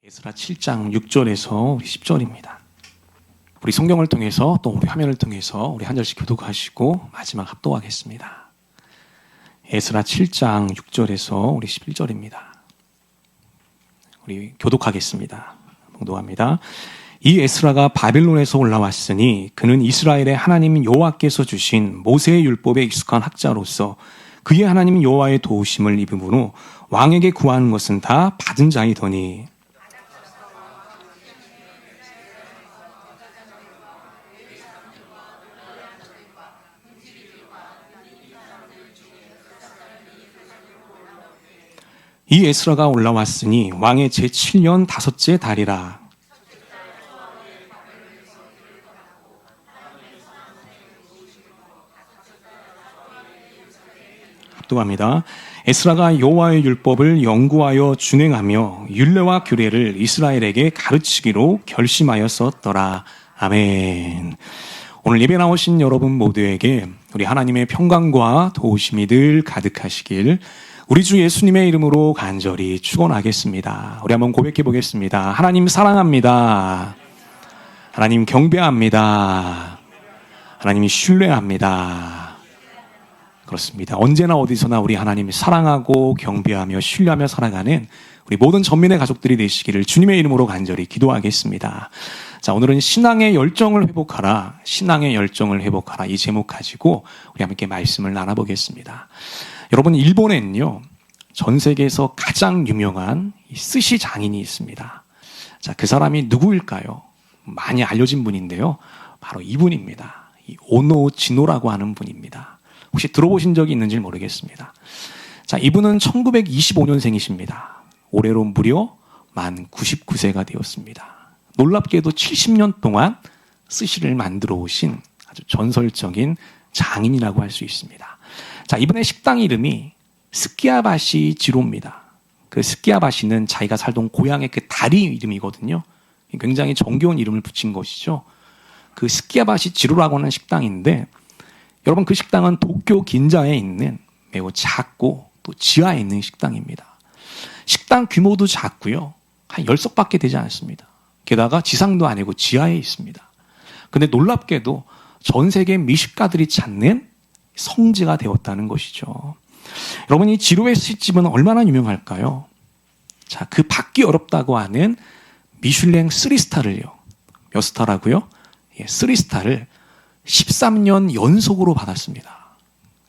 에스라 7장 6절에서 우리 10절입니다. 우리 성경을 통해서 또 우리 화면을 통해서 우리 한 절씩 교독하시고 마지막 합독하겠습니다. 에스라 7장 6절에서 우리 11절입니다. 우리 교독하겠습니다. 봉독합니다. 이 에스라가 바벨론에서 올라왔으니 그는 이스라엘의 하나님 여호와께서 주신 모세의 율법에 익숙한 학자로서 그의 하나님 여호와의 도우심을 입음으로 왕에게 구하는 것은 다 받은 자이더니 이 에스라가 올라왔으니 왕의 제7년 5째 달이라. 합독합니다. 에스라가 여호와의 율법을 연구하여 준행하며 율례와 규례를 이스라엘에게 가르치기로 결심하였었더라. 아멘. 오늘 예배 나오신 여러분 모두에게 우리 하나님의 평강과 도우심이 늘 가득하시길 우리 주 예수님의 이름으로 간절히 축원하겠습니다. 우리 한번 고백해 보겠습니다. 하나님 사랑합니다. 하나님 경배합니다. 하나님 신뢰합니다. 그렇습니다. 언제나 어디서나 우리 하나님 사랑하고 경배하며 신뢰하며 살아가는 우리 모든 전민의 가족들이 되시기를 주님의 이름으로 간절히 기도하겠습니다. 자, 오늘은 신앙의 열정을 회복하라, 신앙의 열정을 회복하라 이 제목 가지고 우리 함께 말씀을 나눠보겠습니다. 여러분, 일본에는요, 전 세계에서 가장 유명한 스시 장인이 있습니다. 자, 그 사람이 누구일까요? 많이 알려진 분인데요. 바로 이분입니다. 오노 진오라고 하는 분입니다. 혹시 들어보신 적이 있는지 모르겠습니다. 자, 이분은 1925년생이십니다. 올해로 무려 만 99세가 되었습니다. 놀랍게도 70년 동안 스시를 만들어 오신 아주 전설적인 장인이라고 할 수 있습니다. 자, 이번에 식당 이름이 스키야바시 지로입니다. 그 스키야바시는 자기가 살던 고향의 그 다리 이름이거든요. 굉장히 정겨운 이름을 붙인 것이죠. 그 스키야바시 지로라고 하는 식당인데, 여러분, 그 식당은 도쿄 긴자에 있는 매우 작고 또 지하에 있는 식당입니다. 식당 규모도 작고요. 한 10석밖에 되지 않습니다. 게다가 지상도 아니고 지하에 있습니다. 근데 놀랍게도 전 세계 미식가들이 찾는 성지가 되었다는 것이죠. 여러분, 이 지로의 스시집은 얼마나 유명할까요? 자, 그 받기 어렵다고 하는 미슐랭 3스타를요. 몇 스타라고요? 3스타를 13년 연속으로 받았습니다.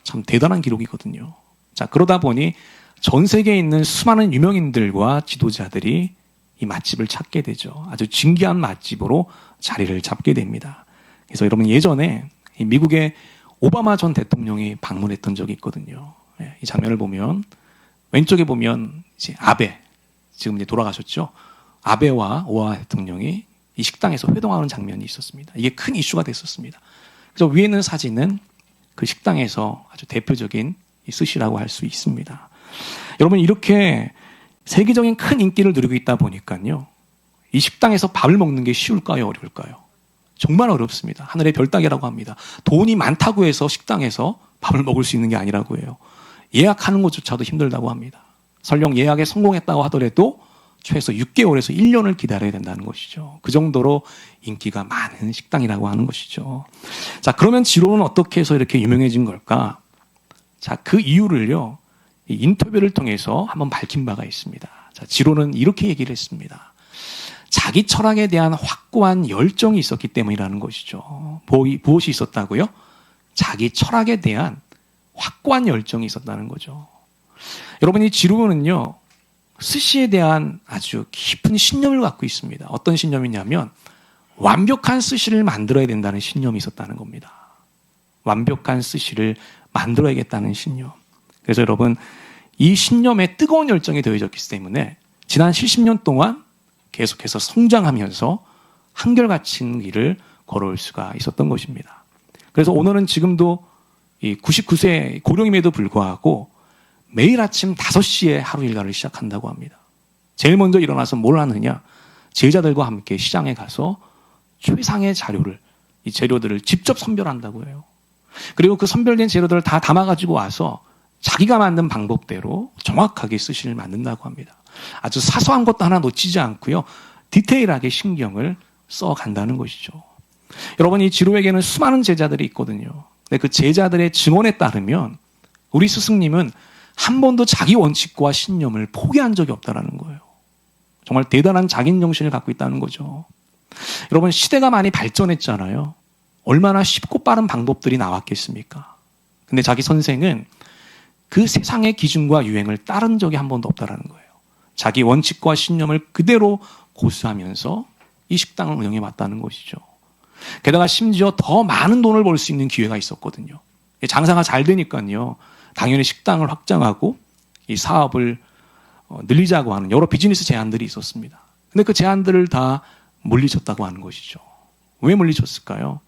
참 대단한 기록이거든요. 자, 그러다 보니 전 세계에 있는 수많은 유명인들과 지도자들이 이 맛집을 찾게 되죠. 아주 진귀한 맛집으로 자리를 잡게 됩니다. 그래서 여러분, 예전에 미국의 오바마 전 대통령이 방문했던 적이 있거든요. 이 장면을 보면 왼쪽에 보면 이제 아베, 지금 이제 돌아가셨죠. 아베와 오바마 대통령이 이 식당에서 회동하는 장면이 있었습니다. 이게 큰 이슈가 됐었습니다. 그래서 위에 있는 사진은 그 식당에서 아주 대표적인 이 스시라고 할 수 있습니다. 여러분, 이렇게 세계적인 큰 인기를 누리고 있다 보니까요, 이 식당에서 밥을 먹는 게 쉬울까요, 어려울까요? 정말 어렵습니다. 하늘의 별 따기라고 합니다. 돈이 많다고 해서 식당에서 밥을 먹을 수 있는 게 아니라고 해요. 예약하는 것조차도 힘들다고 합니다. 설령 예약에 성공했다고 하더라도 최소 6개월에서 1년을 기다려야 된다는 것이죠. 그 정도로 인기가 많은 식당이라고 하는 것이죠. 자, 그러면 지로는 어떻게 해서 이렇게 유명해진 걸까? 자, 그 이유를요, 이 인터뷰를 통해서 한번 밝힌 바가 있습니다. 자, 지로는 이렇게 얘기를 했습니다. 자기 철학에 대한 확고한 열정이 있었기 때문이라는 것이죠. 무엇이 있었다고요? 자기 철학에 대한 확고한 열정이 있었다는 거죠. 여러분, 이 지로는요, 스시에 대한 아주 깊은 신념을 갖고 있습니다. 어떤 신념이냐면 완벽한 스시를 만들어야 된다는 신념이 있었다는 겁니다. 완벽한 스시를 만들어야겠다는 신념. 그래서 여러분, 이 신념에 뜨거운 열정이 더해졌기 때문에 지난 70년 동안 계속해서 성장하면서 한결같은 길을 걸어올 수가 있었던 것입니다. 그래서 오늘은 지금도 이 99세 고령임에도 불구하고 매일 아침 5시에 하루 일과를 시작한다고 합니다. 제일 먼저 일어나서 뭘 하느냐? 제자들과 함께 시장에 가서 최상의 이 재료들을 직접 선별한다고 해요. 그리고 그 선별된 재료들을 다 담아가지고 와서 자기가 만든 방법대로 정확하게 스시를 만든다고 합니다. 아주 사소한 것도 하나 놓치지 않고요. 디테일하게 신경을 써간다는 것이죠. 여러분, 이 지로에게는 수많은 제자들이 있거든요. 근데 그 제자들의 증언에 따르면 우리 스승님은 한 번도 자기 원칙과 신념을 포기한 적이 없다는 거예요. 정말 대단한 자기 정신을 갖고 있다는 거죠. 여러분, 시대가 많이 발전했잖아요. 얼마나 쉽고 빠른 방법들이 나왔겠습니까? 근데 자기 선생은 그 세상의 기준과 유행을 따른 적이 한 번도 없다는 거예요. 자기 원칙과 신념을 그대로 고수하면서 이 식당을 운영해 왔다는 것이죠. 게다가 심지어 더 많은 돈을 벌 수 있는 기회가 있었거든요. 장사가 잘 되니까요. 당연히 식당을 확장하고 이 사업을 늘리자고 하는 여러 비즈니스 제안들이 있었습니다. 근데 그 제안들을 다 물리쳤다고 하는 것이죠. 왜 물리쳤을까요?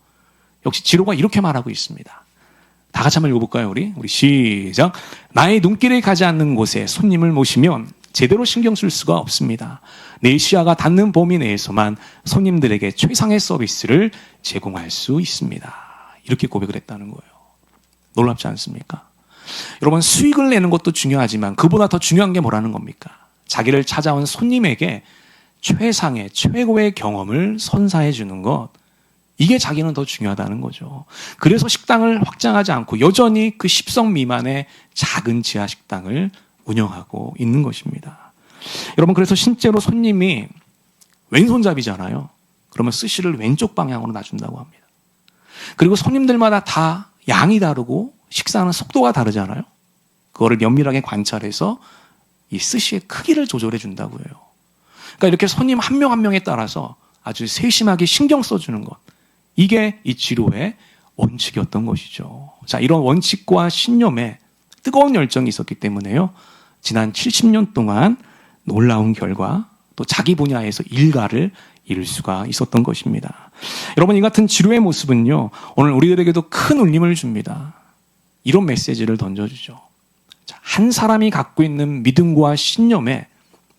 역시 지로가 이렇게 말하고 있습니다. 다 같이 한번 읽어볼까요, 우리 시작. 나의 눈길이 가지 않는 곳에 손님을 모시면 제대로 신경 쓸 수가 없습니다. 내 시야가 닿는 범위 내에서만 손님들에게 최상의 서비스를 제공할 수 있습니다. 이렇게 고백을 했다는 거예요. 놀랍지 않습니까? 여러분, 수익을 내는 것도 중요하지만 그보다 더 중요한 게 뭐라는 겁니까? 자기를 찾아온 손님에게 최상의 최고의 경험을 선사해 주는 것, 이게 자기는 더 중요하다는 거죠. 그래서 식당을 확장하지 않고 여전히 그 10성 미만의 작은 지하 식당을 운영하고 있는 것입니다. 여러분, 그래서 실제로 손님이 왼손잡이잖아요. 그러면 스시를 왼쪽 방향으로 놔준다고 합니다. 그리고 손님들마다 다 양이 다르고 식사하는 속도가 다르잖아요. 그거를 면밀하게 관찰해서 이 스시의 크기를 조절해 준다고 해요. 그러니까 이렇게 손님 한 명 한 명에 따라서 아주 세심하게 신경 써주는 것, 이게 이 지로의 원칙이었던 것이죠. 자, 이런 원칙과 신념에 뜨거운 열정이 있었기 때문에요. 지난 70년 동안 놀라운 결과, 또 자기 분야에서 일가를 이룰 수가 있었던 것입니다. 여러분, 이 같은 지로의 모습은요, 오늘 우리들에게도 큰 울림을 줍니다. 이런 메시지를 던져주죠. 자, 한 사람이 갖고 있는 믿음과 신념에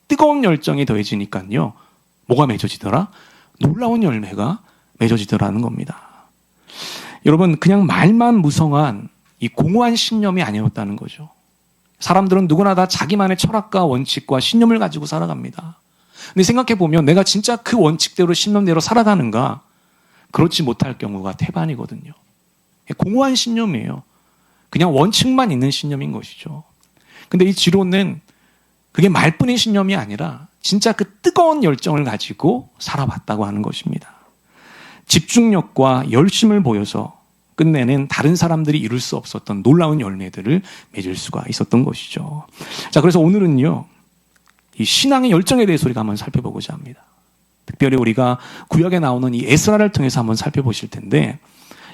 뜨거운 열정이 더해지니까요, 뭐가 맺어지더라? 놀라운 열매가 맺어지더라는 겁니다. 여러분, 그냥 말만 무성한 이 공허한 신념이 아니었다는 거죠. 사람들은 누구나 다 자기만의 철학과 원칙과 신념을 가지고 살아갑니다. 근데 생각해보면 내가 진짜 그 원칙대로 신념대로 살아가는가? 그렇지 못할 경우가 태반이거든요. 공허한 신념이에요. 그냥 원칙만 있는 신념인 것이죠. 근데 이 지로는 그게 말뿐인 신념이 아니라 진짜 그 뜨거운 열정을 가지고 살아왔다고 하는 것입니다. 집중력과 열심을 보여서 끝내는 다른 사람들이 이룰 수 없었던 놀라운 열매들을 맺을 수가 있었던 것이죠. 자, 그래서 오늘은요, 이 신앙의 열정에 대해서 우리가 한번 살펴보고자 합니다. 특별히 우리가 구약에 나오는 이 에스라를 통해서 한번 살펴보실 텐데,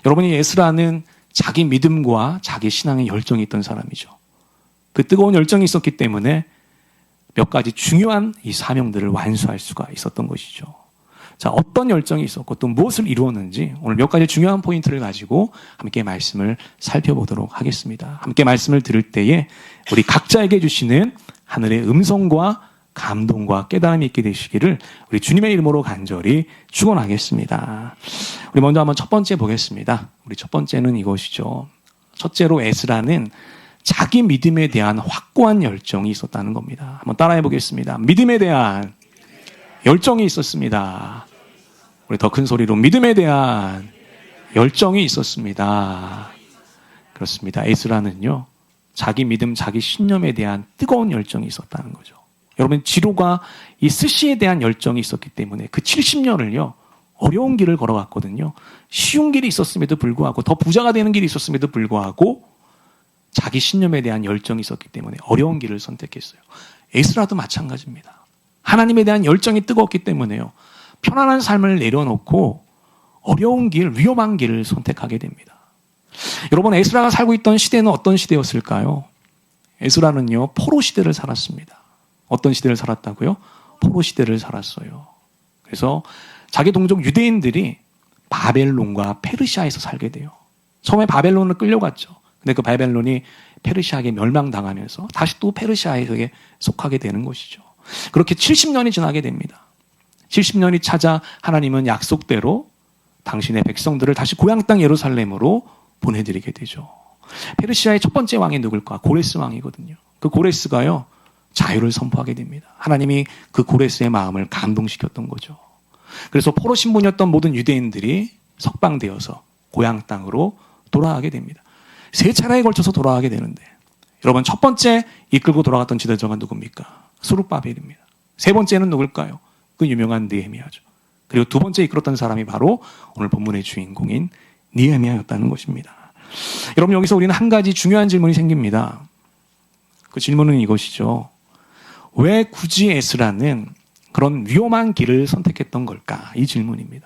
여러분이 에스라는 자기 믿음과 자기 신앙의 열정이 있던 사람이죠. 그 뜨거운 열정이 있었기 때문에 몇 가지 중요한 이 사명들을 완수할 수가 있었던 것이죠. 자, 어떤 열정이 있었고 또 무엇을 이루었는지 오늘 몇 가지 중요한 포인트를 가지고 함께 말씀을 살펴보도록 하겠습니다. 함께 말씀을 들을 때에 우리 각자에게 주시는 하늘의 음성과 감동과 깨달음이 있게 되시기를 우리 주님의 이름으로 간절히 축원하겠습니다. 우리 먼저 한번 첫 번째 보겠습니다. 우리 첫 번째는 이것이죠. 첫째로 에스라는 자기 믿음에 대한 확고한 열정이 있었다는 겁니다. 한번 따라해 보겠습니다. 믿음에 대한 열정이 있었습니다. 우리 더 큰 소리로 믿음에 대한 열정이 있었습니다. 그렇습니다. 에스라는요, 자기 믿음, 자기 신념에 대한 뜨거운 열정이 있었다는 거죠. 여러분, 지로가 이 스시에 대한 열정이 있었기 때문에 그 70년을요, 어려운 길을 걸어왔거든요. 쉬운 길이 있었음에도 불구하고, 더 부자가 되는 길이 있었음에도 불구하고 자기 신념에 대한 열정이 있었기 때문에 어려운 길을 선택했어요. 에스라도 마찬가지입니다. 하나님에 대한 열정이 뜨거웠기 때문에요, 편안한 삶을 내려놓고 어려운 길, 위험한 길을 선택하게 됩니다. 여러분, 에스라가 살고 있던 시대는 어떤 시대였을까요? 에스라는요, 포로 시대를 살았습니다. 어떤 시대를 살았다고요? 포로 시대를 살았어요. 그래서 자기 동족 유대인들이 바벨론과 페르시아에서 살게 돼요. 처음에 바벨론을 끌려갔죠. 근데 그 바벨론이 페르시아에게 멸망당하면서 다시 또 페르시아에게 속하게 되는 것이죠. 그렇게 70년이 지나게 됩니다. 70년이 찾아 하나님은 약속대로 당신의 백성들을 다시 고향 땅 예루살렘으로 보내드리게 되죠. 페르시아의 첫 번째 왕이 누굴까? 고레스 왕이거든요. 그 고레스가요, 자유를 선포하게 됩니다. 하나님이 그 고레스의 마음을 감동시켰던 거죠. 그래서 포로 신분이었던 모든 유대인들이 석방되어서 고향 땅으로 돌아가게 됩니다. 세 차례에 걸쳐서 돌아가게 되는데, 여러분, 첫 번째 이끌고 돌아갔던 지도자가 누굽니까? 스룹바벨입니다. 세 번째는 누굴까요? 그 유명한 느헤미야죠. 그리고 두 번째 이끌었던 사람이 바로 오늘 본문의 주인공인 느헤미야였다는 것입니다. 여러분, 여기서 우리는 한 가지 중요한 질문이 생깁니다. 그 질문은 이것이죠. 왜 굳이 에스라는 그런 위험한 길을 선택했던 걸까? 이 질문입니다.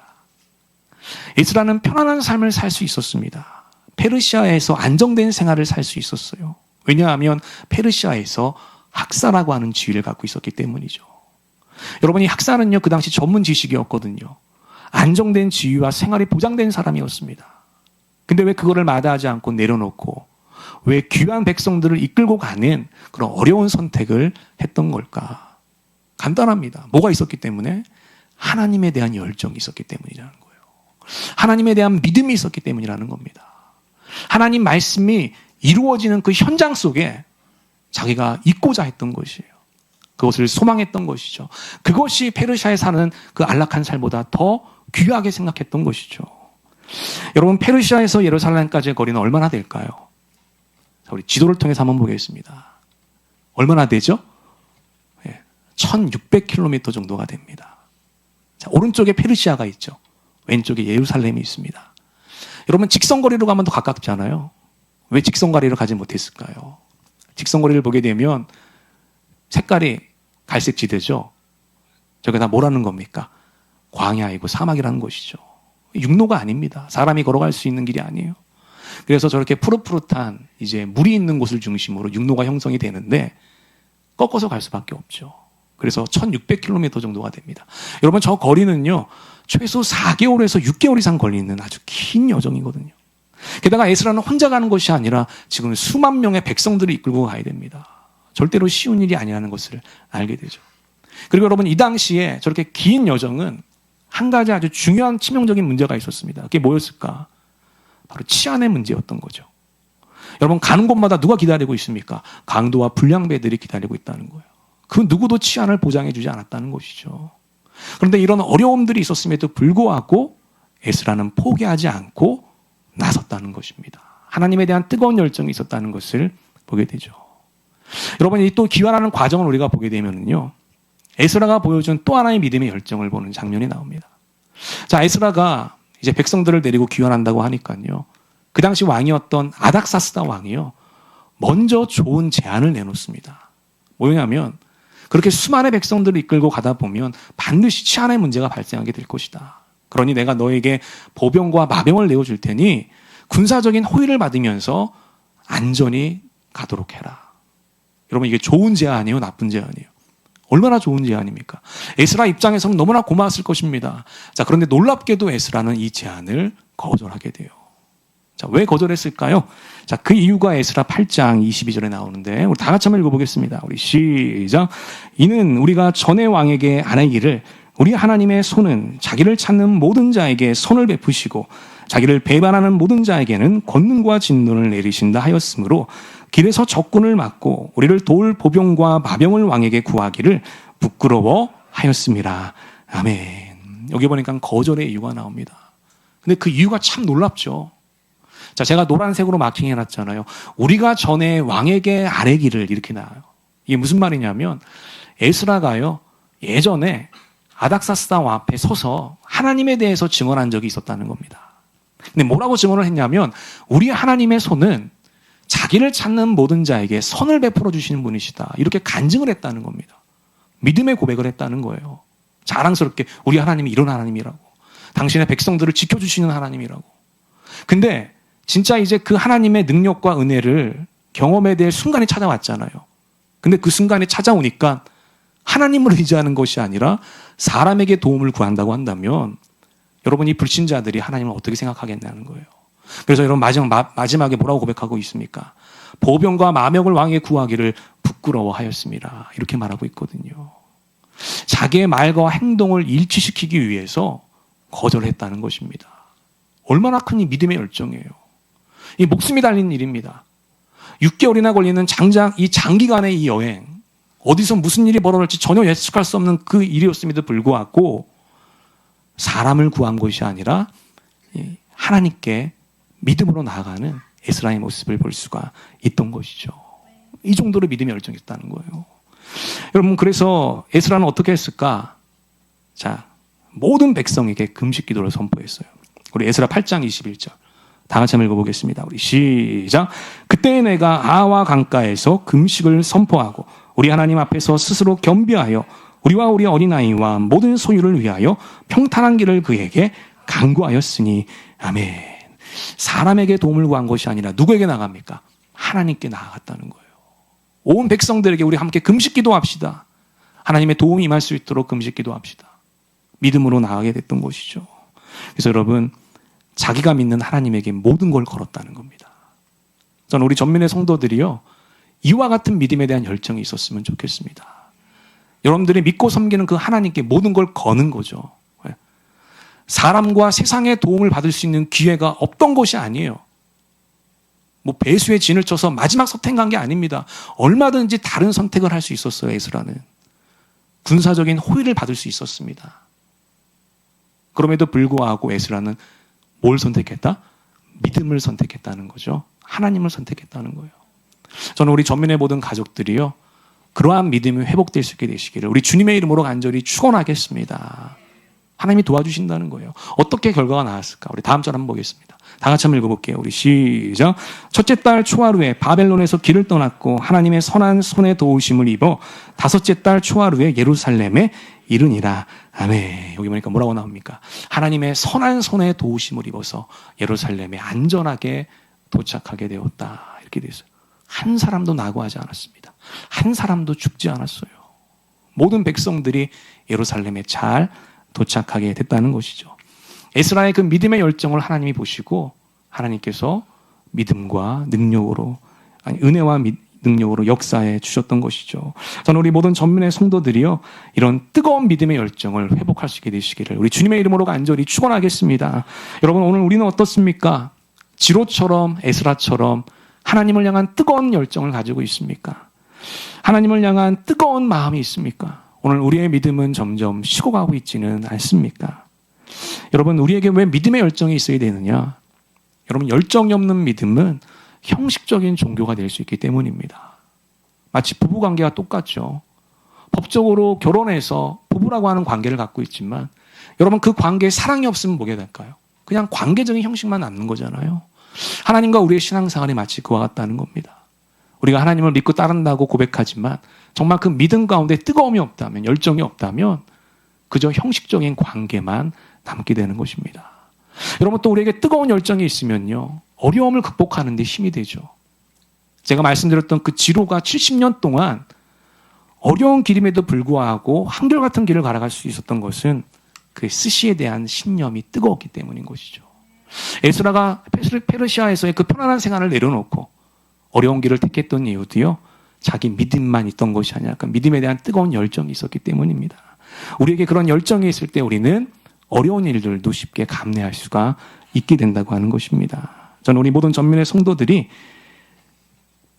에스라는 편안한 삶을 살 수 있었습니다. 페르시아에서 안정된 생활을 살 수 있었어요. 왜냐하면 페르시아에서 학사라고 하는 지위를 갖고 있었기 때문이죠. 여러분, 이 학사는요, 그 당시 전문 지식이었거든요. 안정된 지위와 생활이 보장된 사람이었습니다. 근데 왜 그거를 마다하지 않고 내려놓고 왜 귀한 백성들을 이끌고 가는 그런 어려운 선택을 했던 걸까? 간단합니다. 뭐가 있었기 때문에? 하나님에 대한 열정이 있었기 때문이라는 거예요. 하나님에 대한 믿음이 있었기 때문이라는 겁니다. 하나님 말씀이 이루어지는 그 현장 속에 자기가 있고자 했던 것이에요. 그것을 소망했던 것이죠. 그것이 페르시아에 사는 그 안락한 삶보다 더 귀하게 생각했던 것이죠. 여러분, 페르시아에서 예루살렘까지의 거리는 얼마나 될까요? 자, 우리 지도를 통해서 한번 보겠습니다. 얼마나 되죠? 1600km 정도가 됩니다. 자, 오른쪽에 페르시아가 있죠. 왼쪽에 예루살렘이 있습니다. 여러분, 직선거리로 가면 더 가깝잖아요. 왜 직선거리로 가지 못했을까요? 직선거리를 보게 되면 색깔이 갈색지대죠. 저게 다 뭐라는 겁니까? 광야이고 사막이라는 것이죠. 육로가 아닙니다. 사람이 걸어갈 수 있는 길이 아니에요. 그래서 저렇게 푸릇푸릇한 이제 물이 있는 곳을 중심으로 육로가 형성이 되는데 꺾어서 갈 수밖에 없죠. 그래서 1600km 정도가 됩니다. 여러분, 저 거리는요, 최소 4개월에서 6개월 이상 걸리는 아주 긴 여정이거든요. 게다가 에스라는 혼자 가는 것이 아니라 지금 수만 명의 백성들을 이끌고 가야 됩니다. 절대로 쉬운 일이 아니라는 것을 알게 되죠. 그리고 여러분, 이 당시에 저렇게 긴 여정은 한 가지 아주 중요한 치명적인 문제가 있었습니다. 그게 뭐였을까? 바로 치안의 문제였던 거죠. 여러분, 가는 곳마다 누가 기다리고 있습니까? 강도와 불량배들이 기다리고 있다는 거예요. 그 누구도 치안을 보장해 주지 않았다는 것이죠. 그런데 이런 어려움들이 있었음에도 불구하고 에스라는 포기하지 않고 나섰다는 것입니다. 하나님에 대한 뜨거운 열정이 있었다는 것을 보게 되죠. 여러분, 이 또 귀환하는 과정을 우리가 보게 되면요, 에스라가 보여준 또 하나의 믿음의 열정을 보는 장면이 나옵니다. 자, 에스라가 이제 백성들을 데리고 귀환한다고 하니까요, 그 당시 왕이었던 아닥사스다 왕이요, 먼저 좋은 제안을 내놓습니다. 뭐냐면, 그렇게 수많은 백성들을 이끌고 가다 보면 반드시 치안의 문제가 발생하게 될 것이다. 그러니 내가 너에게 보병과 마병을 내어줄 테니 군사적인 호의를 받으면서 안전히 가도록 해라. 여러분, 이게 좋은 제안이에요, 나쁜 제안이에요? 얼마나 좋은 제안입니까? 에스라 입장에서는 너무나 고마웠을 것입니다. 자, 그런데 놀랍게도 에스라는 이 제안을 거절하게 돼요. 자, 왜 거절했을까요? 자, 그 이유가 에스라 8장 22절에 나오는데 우리 다 같이 한번 읽어보겠습니다. 우리 시작. 이는 우리가 전에 왕에게 아뢰기를 우리 하나님의 손은 자기를 찾는 모든 자에게 손을 베푸시고 자기를 배반하는 모든 자에게는 권능과 진노를 내리신다 하였으므로 길에서 적군을 막고 우리를 도울 보병과 마병을 왕에게 구하기를 부끄러워하였습니다. 아멘. 여기 보니까 거절의 이유가 나옵니다. 근데 그 이유가 참 놀랍죠. 자, 제가 노란색으로 마킹해놨잖아요. 우리가 전에 왕에게 아뢰기를 이렇게 나와요. 이게 무슨 말이냐면 에스라가요, 예전에 아닥사스다 왕 앞에 서서 하나님에 대해서 증언한 적이 있었다는 겁니다. 근데 뭐라고 증언을 했냐면 우리 하나님의 손은 자기를 찾는 모든 자에게 선을 베풀어 주시는 분이시다. 이렇게 간증을 했다는 겁니다. 믿음의 고백을 했다는 거예요. 자랑스럽게 우리 하나님이 이런 하나님이라고. 당신의 백성들을 지켜주시는 하나님이라고. 근데 진짜 이제 그 하나님의 능력과 은혜를 경험해야 될 순간이 찾아왔잖아요. 근데 그 순간이 찾아오니까 하나님을 의지하는 것이 아니라 사람에게 도움을 구한다고 한다면 여러분이 불신자들이 하나님을 어떻게 생각하겠냐는 거예요. 그래서 여러분 마지막에 뭐라고 고백하고 있습니까? 보병과 마병을 왕에게 구하기를 부끄러워하였습니다. 이렇게 말하고 있거든요. 자기의 말과 행동을 일치시키기 위해서 거절했다는 것입니다. 얼마나 큰 이 믿음의 열정이에요. 이 목숨이 달린 일입니다. 6개월이나 걸리는 장기간의 이 여행, 어디서 무슨 일이 벌어질지 전혀 예측할 수 없는 그 일이었음에도 불구하고 사람을 구한 것이 아니라 하나님께 믿음으로 나아가는 에스라의 모습을 볼 수가 있던 것이죠. 이 정도로 믿음이 열정했다는 거예요. 여러분, 그래서 에스라는 어떻게 했을까? 자, 모든 백성에게 금식 기도를 선포했어요. 우리 에스라 8장 21절. 다 같이 한번 읽어보겠습니다. 우리 시작. 그때 내가 아와 강가에서 금식을 선포하고 우리 하나님 앞에서 스스로 겸비하여 우리와 우리 어린아이와 모든 소유를 위하여 평탄한 길을 그에게 간구하였으니 아멘. 사람에게 도움을 구한 것이 아니라 누구에게 나갑니까? 하나님께 나아갔다는 거예요. 온 백성들에게 우리 함께 금식 기도합시다. 하나님의 도움이 임할 수 있도록 금식 기도합시다. 믿음으로 나아가게 됐던 것이죠. 그래서 여러분, 자기가 믿는 하나님에게 모든 걸 걸었다는 겁니다. 저는 우리 전민의 성도들이요, 이와 같은 믿음에 대한 열정이 있었으면 좋겠습니다. 여러분들이 믿고 섬기는 그 하나님께 모든 걸 거는 거죠. 사람과 세상의 도움을 받을 수 있는 기회가 없던 것이 아니에요. 뭐 배수의 진을 쳐서 마지막 선택한 게 아닙니다. 얼마든지 다른 선택을 할 수 있었어요. 에스라는 군사적인 호의를 받을 수 있었습니다. 그럼에도 불구하고 에스라는 뭘 선택했다? 믿음을 선택했다는 거죠. 하나님을 선택했다는 거예요. 저는 우리 전민의 모든 가족들이요, 그러한 믿음이 회복될 수 있게 되시기를 우리 주님의 이름으로 간절히 축원하겠습니다. 하나님이 도와주신다는 거예요. 어떻게 결과가 나왔을까? 우리 다음 절 한번 보겠습니다. 다 같이 한번 읽어볼게요. 우리 시작. 첫째 달 초하루에 바벨론에서 길을 떠났고 하나님의 선한 손에 도우심을 입어 다섯째 달 초하루에 예루살렘에 이르니라. 아멘. 여기 보니까 뭐라고 나옵니까? 하나님의 선한 손에 도우심을 입어서 예루살렘에 안전하게 도착하게 되었다. 이렇게 되어 있어요. 한 사람도 낙오하지 않았습니다. 한 사람도 죽지 않았어요. 모든 백성들이 예루살렘에 잘 도착하게 됐다는 것이죠. 에스라의 그 믿음의 열정을 하나님이 보시고 하나님께서 믿음과 능력으로, 은혜와 능력으로 역사해 주셨던 것이죠. 저는 우리 모든 전민의 성도들이요, 이런 뜨거운 믿음의 열정을 회복할 수 있게 되시기를 우리 주님의 이름으로 간절히 축원하겠습니다. 여러분, 오늘 우리는 어떻습니까? 지로처럼 에스라처럼 하나님을 향한 뜨거운 열정을 가지고 있습니까? 하나님을 향한 뜨거운 마음이 있습니까? 오늘 우리의 믿음은 점점 식어가고 있지는 않습니까? 여러분, 우리에게 왜 믿음의 열정이 있어야 되느냐? 여러분, 열정이 없는 믿음은 형식적인 종교가 될 수 있기 때문입니다. 마치 부부관계가 똑같죠. 법적으로 결혼해서 부부라고 하는 관계를 갖고 있지만 여러분, 그 관계에 사랑이 없으면 뭐게 될까요? 그냥 관계적인 형식만 남는 거잖아요. 하나님과 우리의 신앙생활이 마치 그와 같다는 겁니다. 우리가 하나님을 믿고 따른다고 고백하지만 정말 그 믿음 가운데 뜨거움이 없다면, 열정이 없다면 그저 형식적인 관계만 남게 되는 것입니다. 여러분, 또 우리에게 뜨거운 열정이 있으면요, 어려움을 극복하는 데 힘이 되죠. 제가 말씀드렸던 그 지로가 70년 동안 어려운 길임에도 불구하고 한결같은 길을 걸어갈 수 있었던 것은 그 스시에 대한 신념이 뜨거웠기 때문인 것이죠. 에스라가 페르시아에서의 그 편안한 생활을 내려놓고 어려운 길을 택했던 이유도요, 자기 믿음만 있던 것이 아니라 그 믿음에 대한 뜨거운 열정이 있었기 때문입니다. 우리에게 그런 열정이 있을 때 우리는 어려운 일들도 쉽게 감내할 수가 있게 된다고 하는 것입니다. 저는 우리 모든 전민의 성도들이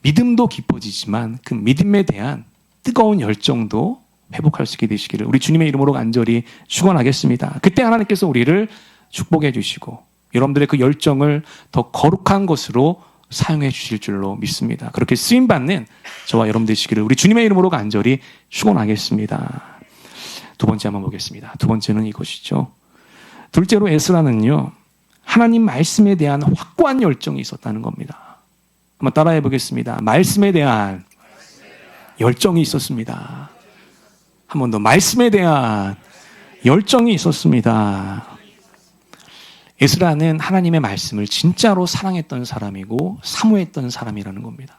믿음도 깊어지지만 그 믿음에 대한 뜨거운 열정도 회복할 수 있게 되시기를 우리 주님의 이름으로 간절히 축원하겠습니다. 그때 하나님께서 우리를 축복해 주시고 여러분들의 그 열정을 더 거룩한 것으로 사용해 주실 줄로 믿습니다. 그렇게 쓰임받는 저와 여러분 되시기를 우리 주님의 이름으로 간절히 축원하겠습니다. 두 번째 한번 보겠습니다. 두 번째는 이것이죠. 둘째로 에스라는요, 하나님 말씀에 대한 확고한 열정이 있었다는 겁니다. 한번 따라해 보겠습니다. 말씀에 대한 열정이 있었습니다. 한 번 더, 말씀에 대한 열정이 있었습니다. 에스라는 하나님의 말씀을 진짜로 사랑했던 사람이고 사모했던 사람이라는 겁니다.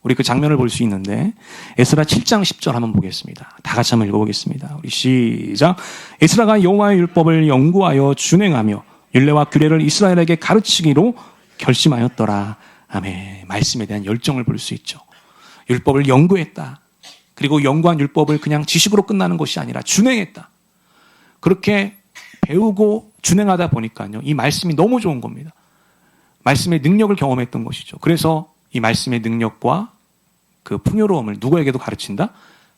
우리 그 장면을 볼 수 있는데 에스라 7장 10절 한번 보겠습니다. 다 같이 한번 읽어보겠습니다. 우리 시작. 에스라가 여호와의 율법을 연구하여 준행하며 율례와 규례를 이스라엘에게 가르치기로 결심하였더라. 아멘. 말씀에 대한 열정을 볼 수 있죠. 율법을 연구했다. 그리고 연구한 율법을 그냥 지식으로 끝나는 것이 아니라 준행했다. 그렇게 배우고 준행하다 보니까요, 이 말씀이 너무 좋은 겁니다. 말씀의 능력을 경험했던 것이죠. 그래서 이 말씀의 능력과 그 풍요로움을 누구에게도 가르친다?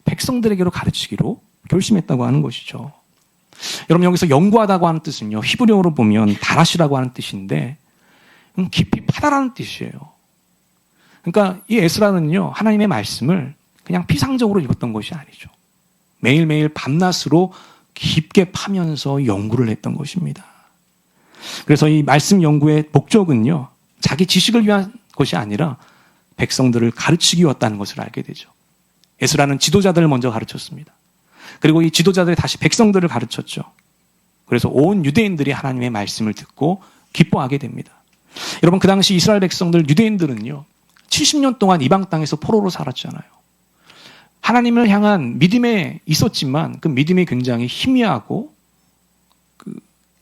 백성들에게로 가르치기로 결심했다고 하는 것이죠. 여러분, 여기서 연구하다고 하는 뜻은요, 히브리어로 보면 다라시라고 하는 뜻인데 깊이 파다라는 뜻이에요. 그러니까 이 에스라는요, 하나님의 말씀을 그냥 피상적으로 읽었던 것이 아니죠. 매일매일 밤낮으로 깊게 파면서 연구를 했던 것입니다. 그래서 이 말씀 연구의 목적은요, 자기 지식을 위한 것이 아니라 백성들을 가르치기 위했다는 것을 알게 되죠. 에스라는 지도자들을 먼저 가르쳤습니다. 그리고 이 지도자들이 다시 백성들을 가르쳤죠. 그래서 온 유대인들이 하나님의 말씀을 듣고 기뻐하게 됩니다. 여러분, 그 당시 이스라엘 백성들, 유대인들은요, 70년 동안 이방 땅에서 포로로 살았잖아요. 하나님을 향한 믿음에 있었지만 그 믿음이 굉장히 희미하고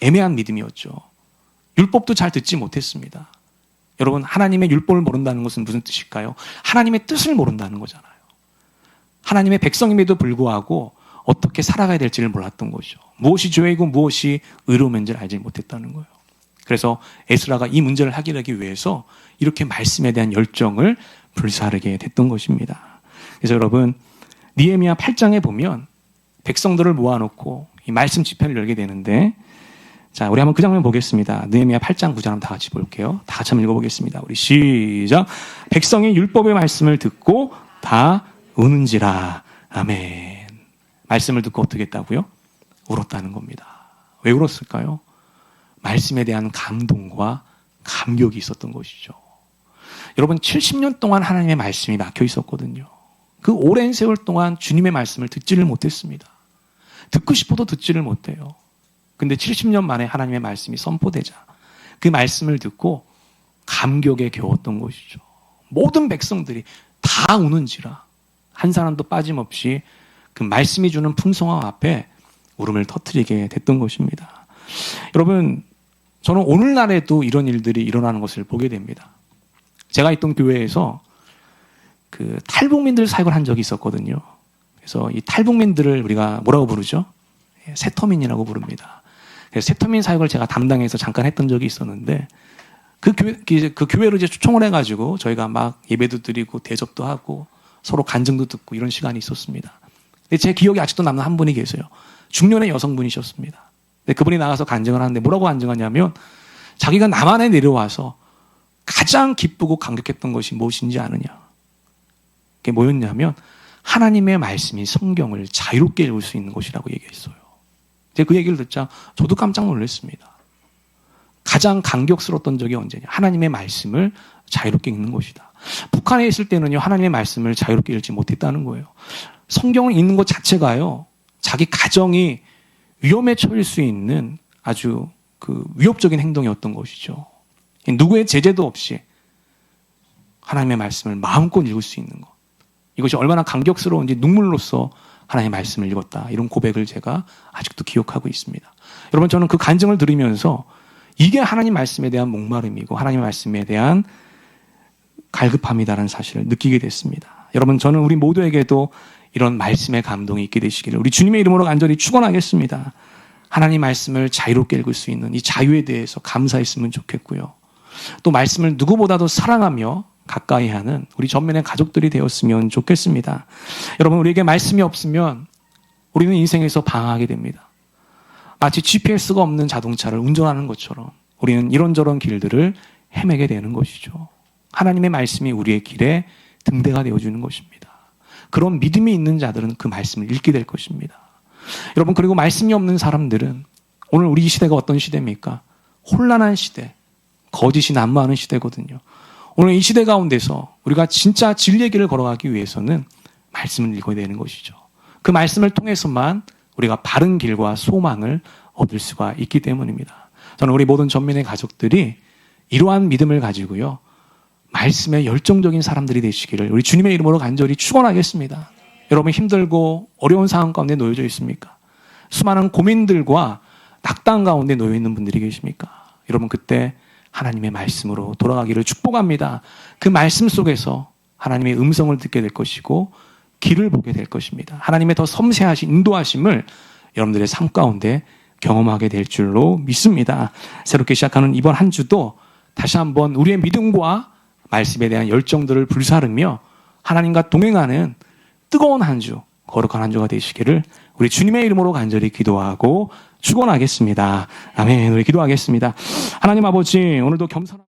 애매한 믿음이었죠. 율법도 잘 듣지 못했습니다. 여러분, 하나님의 율법을 모른다는 것은 무슨 뜻일까요? 하나님의 뜻을 모른다는 거잖아요. 하나님의 백성임에도 불구하고 어떻게 살아가야 될지를 몰랐던 거죠. 무엇이 죄이고 무엇이 의로움인지를 알지 못했다는 거예요. 그래서 에스라가 이 문제를 해결하기 위해서 이렇게 말씀에 대한 열정을 불사르게 됐던 것입니다. 그래서 여러분, 느헤미야 8장에 보면 백성들을 모아놓고 이 말씀 집회를 열게 되는데, 자, 우리 한번 그 장면 보겠습니다. 느헤미야 8장 9절 한번 다 같이 볼게요. 다 같이 한번 읽어보겠습니다. 우리 시작. 백성이 율법의 말씀을 듣고 다 우는지라. 아멘. 말씀을 듣고 어떻게 했다고요? 울었다는 겁니다. 왜 울었을까요? 말씀에 대한 감동과 감격이 있었던 것이죠. 여러분, 70년 동안 하나님의 말씀이 막혀 있었거든요. 그 오랜 세월 동안 주님의 말씀을 듣지를 못했습니다. 듣고 싶어도 듣지를 못해요. 근데 70년 만에 하나님의 말씀이 선포되자 그 말씀을 듣고 감격에 겨웠던 것이죠. 모든 백성들이 다 우는지라 한 사람도 빠짐없이 그 말씀이 주는 풍성함 앞에 울음을 터뜨리게 됐던 것입니다. 여러분, 저는 오늘날에도 이런 일들이 일어나는 것을 보게 됩니다. 제가 있던 교회에서 그 탈북민들 사역을 한 적이 있었거든요. 그래서 이 탈북민들을 우리가 뭐라고 부르죠? 세터민이라고 부릅니다. 그래서 세터민 사역을 제가 담당해서 잠깐 했던 적이 있었는데, 그 교회로 이제 초청을 해가지고 저희가 막 예배도 드리고 대접도 하고 서로 간증도 듣고 이런 시간이 있었습니다. 근데 제 기억에 아직도 남는 한 분이 계세요. 중년의 여성분이셨습니다. 근데 그분이 나가서 간증을 하는데 뭐라고 간증하냐면, 자기가 남한에 내려와서 가장 기쁘고 감격했던 것이 무엇인지 아느냐. 그게 뭐였냐면 하나님의 말씀이 성경을 자유롭게 읽을 수 있는 것이라고 얘기했어요. 제가 그 얘기를 듣자 저도 깜짝 놀랐습니다. 가장 감격스러웠던 적이 언제냐? 하나님의 말씀을 자유롭게 읽는 것이다. 북한에 있을 때는요, 하나님의 말씀을 자유롭게 읽지 못했다는 거예요. 성경을 읽는 것 자체가요, 자기 가정이 위험에 처할 수 있는 아주 그 위협적인 행동이었던 것이죠. 누구의 제재도 없이 하나님의 말씀을 마음껏 읽을 수 있는 것. 이것이 얼마나 감격스러운지 눈물로써 하나님의 말씀을 읽었다. 이런 고백을 제가 아직도 기억하고 있습니다. 여러분, 저는 그 간증을 들으면서 이게 하나님 말씀에 대한 목마름이고 하나님의 말씀에 대한 갈급함이다라는 사실을 느끼게 됐습니다. 여러분, 저는 우리 모두에게도 이런 말씀의 감동이 있게 되시기를 우리 주님의 이름으로 간절히 축원하겠습니다. 하나님 말씀을 자유롭게 읽을 수 있는 이 자유에 대해서 감사했으면 좋겠고요. 또 말씀을 누구보다도 사랑하며 가까이 하는 우리 전면의 가족들이 되었으면 좋겠습니다. 여러분, 우리에게 말씀이 없으면 우리는 인생에서 방황하게 됩니다. 마치 GPS가 없는 자동차를 운전하는 것처럼 우리는 이런저런 길들을 헤매게 되는 것이죠. 하나님의 말씀이 우리의 길에 등대가 되어주는 것입니다. 그런 믿음이 있는 자들은 그 말씀을 읽게 될 것입니다. 여러분, 그리고 말씀이 없는 사람들은 오늘 우리 이 시대가 어떤 시대입니까? 혼란한 시대, 거짓이 난무하는 시대거든요. 오늘 이 시대 가운데서 우리가 진짜 진리의 길을 걸어가기 위해서는 말씀을 읽어야 되는 것이죠. 그 말씀을 통해서만 우리가 바른 길과 소망을 얻을 수가 있기 때문입니다. 저는 우리 모든 전민의 가족들이 이러한 믿음을 가지고요, 말씀에 열정적인 사람들이 되시기를 우리 주님의 이름으로 간절히 축원하겠습니다. 여러분, 힘들고 어려운 상황 가운데 놓여져 있습니까? 수많은 고민들과 낙담 가운데 놓여 있는 분들이 계십니까? 여러분, 그때 하나님의 말씀으로 돌아가기를 축복합니다. 그 말씀 속에서 하나님의 음성을 듣게 될 것이고 길을 보게 될 것입니다. 하나님의 더 섬세하신 인도하심을 여러분들의 삶 가운데 경험하게 될 줄로 믿습니다. 새롭게 시작하는 이번 한 주도 다시 한번 우리의 믿음과 말씀에 대한 열정들을 불사르며 하나님과 동행하는 뜨거운 한 주, 거룩한 한 주가 되시기를 우리 주님의 이름으로 간절히 기도하고 축원하겠습니다. 아멘. 우리 기도하겠습니다. 하나님 아버지, 오늘도 겸손한